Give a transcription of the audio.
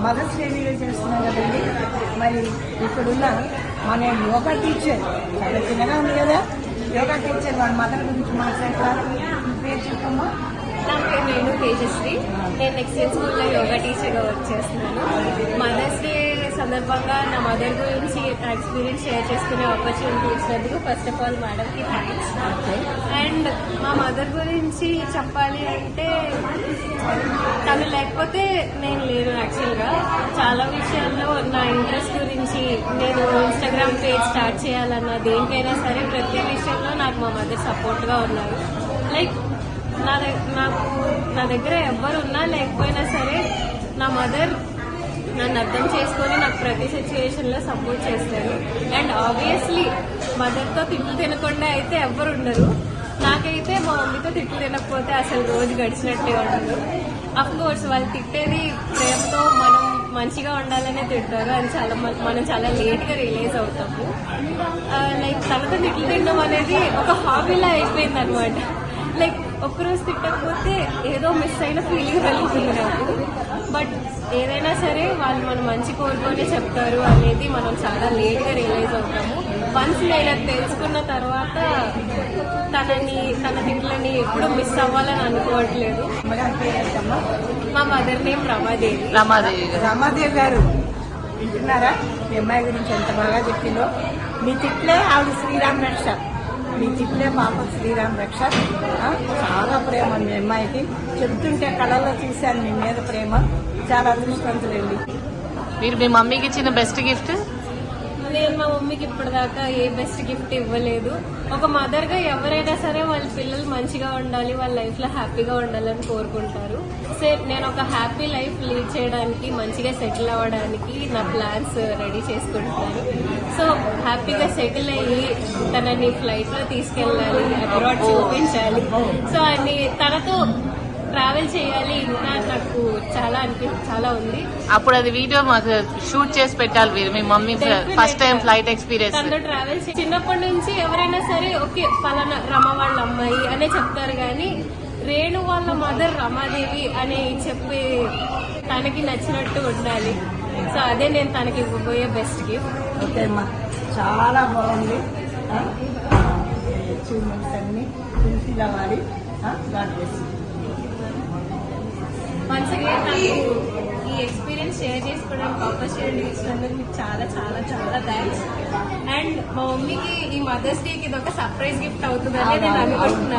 Mothers day video చేస్తున్నాం కదండి. మరి ఇక్కడున్న మన యోగా టీచర్ చాలా చిన్నగా ఉంది కదా, యోగా టీచర్ వాళ్ళ మదర్ గురించి మాట్లాడతారు. పేరు చెప్పమ్మా. నా పేరు నేను తేజశ్రీ. నేను నెక్స్ట్ స్కూల్లో యోగా టీచర్గా వర్క్ చేస్తున్నాను. మదర్స్ డే సందర్భంగా నా మదర్ గురించి ఎక్స్పీరియన్స్ షేర్ చేసుకునే ఆపర్చునిటీ ఇచ్చినందుకు ఫస్ట్ ఆఫ్ ఆల్ మేడంకి థ్యాంక్స్. అండ్ మా మదర్ గురించి చెప్పాలి అంటే తను లేకపోతే నేను లేను. యాక్చువల్గా చాలా విషయాల్లో నా ఇంట్రెస్ట్ గురించి నేను ఇన్స్టాగ్రామ్ పేజ్ స్టార్ట్ చేయాలన్నా దేనికైనా సరే ప్రతి విషయంలో నాకు మా మదర్ సపోర్ట్గా ఉన్నారు. లైక్ నా దగ్గర ఎవ్వరు ఉన్నా లేకపోయినా సరే నా మదర్ నన్ను అర్థం చేసుకొని నాకు ప్రతి సిచ్యువేషన్లో సపోర్ట్ చేస్తారు. అండ్ ఆబ్వియస్లీ మదర్తో తిట్లు తినకుండా అయితే ఎవ్వరు ఉండరు. నాకైతే మా మమ్మీతో తిట్లు తినకపోతే అసలు రోజు గడిచినట్టే ఉండదు. అఫ్ కోర్స్ వాళ్ళు తిట్టేది ప్రేమతో మనం మంచిగా ఉండాలనే తింటారు. అది మనం చాలా లేట్గా రియలైజ్ అవుతాము. లైక్ తనతో తిట్లు తినడం అనేది ఒక హాబీలా అయిపోయింది అనమాట. లైక్ ఒక్కరోజు తిట్టకపోతే ఏదో మిస్ అయిన ఫీలింగ్ కలుగుతుంది నాకు. బట్ ఏదైనా సరే వాళ్ళు మనం మంచి కోరుకొని చెప్తారు అనేది మనం చాలా లేట్గా రియలైజ్ అవుతాము. వన్స్ నేను అది తెలుసుకున్న తర్వాత తన తిట్లని ఎప్పుడు మిస్ అవ్వాలని అనుకోవట్లేదు. మా మదర్ నేమ్ రమాదేవి గారు వింటున్నారా? మీ అమ్మాయి గురించి ఎంత బాగా చెప్పిందో. మీ తిట్లే ఆవిడ శ్రీరామ్ రక్ష, మీ తిట్లే పాప శ్రీరామ్ రక్ష. చాలా ప్రేమ మీ అమ్మాయికి. చెప్తుంటే కళల్లో చూశాను మీ మీద ప్రేమ. చాలా అదృష్టవంతులండి మీరు. మీ మమ్మీకి ఇచ్చిన బెస్ట్ గిఫ్ట్? నేను మా మమ్మీకి ఇప్పటిదాకా ఏ బెస్ట్ గిఫ్ట్ ఇవ్వలేదు. ఒక మదర్గా ఎవరైనా సరే వాళ్ళ పిల్లలు మంచిగా ఉండాలి, వాళ్ళ లైఫ్లో హ్యాపీగా ఉండాలని కోరుకుంటారు. నేను ఒక హ్యాపీ లైఫ్ లీడ్ చేయడానికి, మంచిగా సెటిల్ అవ్వడానికి నా ప్లాన్స్ రెడీ చేసుకుంటున్నాను. సో హ్యాపీగా సెటిల్ అయ్యి తనని ఫ్లైట్లో తీసుకెళ్ళాలి, అబ్రాడ్ చూపించాలి. సో అన్ని తనతో ట్రావెల్ చేయాలి. ఇంకా నాకు చాలా ఉంది. అప్పుడు అది వీడియో మాకు షూట్ చేసి పెట్టాలి మీరు. మీ mummy first time flight experience. తనతో ట్రావెల్ చిన్నప్పటి నుంచి ఎవరైనా సరే ఓకే పలానా రమ వాళ్ళ అమ్మాయి అనే చెప్తారు, కానీ రేణు వాళ్ళ మదర్ రమాదేవి అని చెప్పి తనకి నచ్చినట్టు ఉండాలి. సో అదే నేను తనకి ఇవ్వబోయే బెస్ట్ గిఫ్ట్. ఓకే అమ్మా, చాలా బాగుంది. అచీవ్మెంట్స్ అన్ని ఫుల్ఫిల్ అవ్వాలి. God bless you. Once again నాకు ఈ ఎక్స్పీరియన్స్ షేర్ చేసుకోవడానికి ఆపర్చునిటీ ఇచ్చినందుకు మీకు చాలా చాలా చాలా థ్యాంక్స్. అండ్ మా మమ్మీకి ఈ మదర్స్ డేకి ఇది ఒక సర్ప్రైజ్ గిఫ్ట్ అవుతుందని నేను అనుకుంటున్నాను.